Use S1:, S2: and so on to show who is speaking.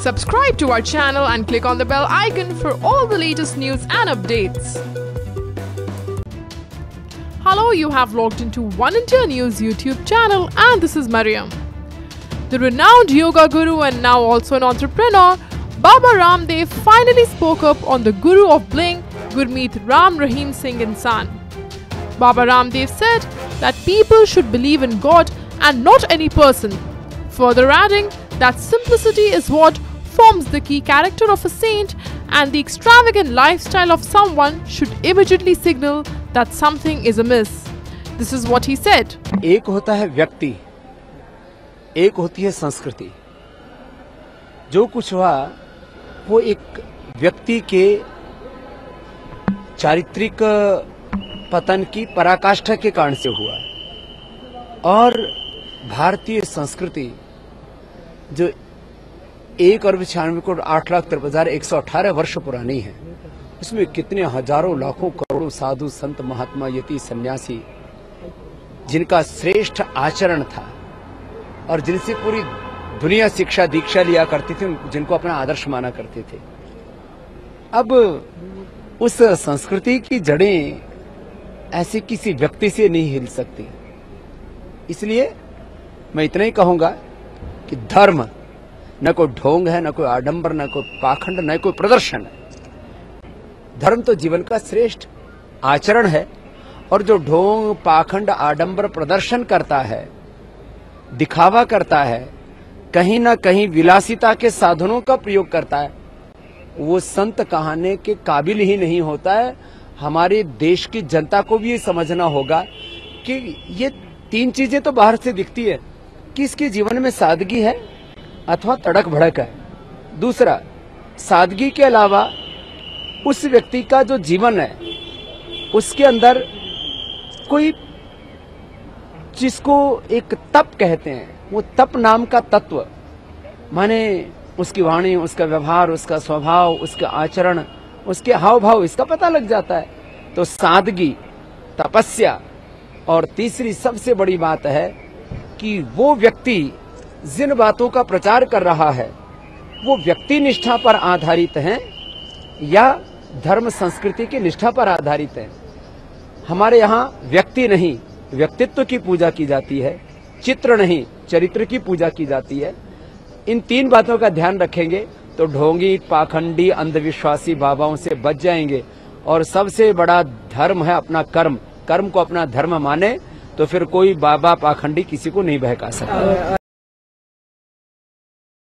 S1: Subscribe to our channel and click on the bell icon for all the latest news and updates. Hello, you have logged into One India News YouTube channel and this is Mariam. The renowned yoga guru and now also an entrepreneur, Baba Ramdev finally spoke up on the guru of Bling, Gurmeet Ram Rahim Singh Insan. Baba Ramdev said that people should believe in God and not any person, further adding that simplicity is what forms the key character of a saint and the extravagant lifestyle of someone should immediately signal that something is amiss. This is what he said.
S2: एक होता है व्यक्ति, एक होती है संस्कृति। जो कुछ हुआ वो एक व्यक्ति के चारित्रिक पतन की पराकाष्ठा के कारण से हुआ और भारतीय संस्कृति जो 1,96,8,53,118 वर्ष पुरानी है, उसमें कितने हजारों लाखों करोड़ों साधु संत महात्मा यति सन्यासी जिनका श्रेष्ठ आचरण था और जिनसे पूरी दुनिया शिक्षा दीक्षा लिया करती थी, जिनको अपना आदर्श माना करते थे। अब उस संस्कृति की जड़ें ऐसे किसी व्यक्ति से नहीं हिल सकती। इसलिए मैं इतना ही कहूंगा कि धर्म न कोई ढोंग है, न कोई आडंबर, न कोई पाखंड, न कोई प्रदर्शन है। धर्म तो जीवन का श्रेष्ठ आचरण है और जो ढोंग पाखंड आडंबर प्रदर्शन करता है, दिखावा करता है, कहीं न कहीं विलासिता के साधनों का प्रयोग करता है, वो संत कहने के काबिल ही नहीं होता है। हमारे देश की जनता को भी ये समझना होगा कि ये तीन चीजें तो बाहर से दिखती है कि इसके जीवन में सादगी है अथवा तड़क भड़क है। दूसरा, सादगी के अलावा उस व्यक्ति का जो जीवन है उसके अंदर कोई जिसको एक तप कहते हैं, वो तप नाम का तत्व, माने उसकी वाणी, उसका व्यवहार, उसका स्वभाव, उसका आचरण, उसके हाव भाव, इसका पता लग जाता है। तो सादगी, तपस्या और तीसरी सबसे बड़ी बात है कि वो व्यक्ति जिन बातों का प्रचार कर रहा है वो व्यक्ति निष्ठा पर आधारित हैं या धर्म संस्कृति की निष्ठा पर आधारित है। हमारे यहाँ व्यक्ति नहीं व्यक्तित्व की पूजा की जाती है, चित्र नहीं चरित्र की पूजा की जाती है। इन तीन बातों का ध्यान रखेंगे तो ढोंगी पाखंडी अंधविश्वासी बाबाओं से बच जाएंगे। और सबसे बड़ा धर्म है अपना कर्म, कर्म को अपना धर्म माने तो फिर कोई बाबा पाखंडी किसी को नहीं बहका सकता।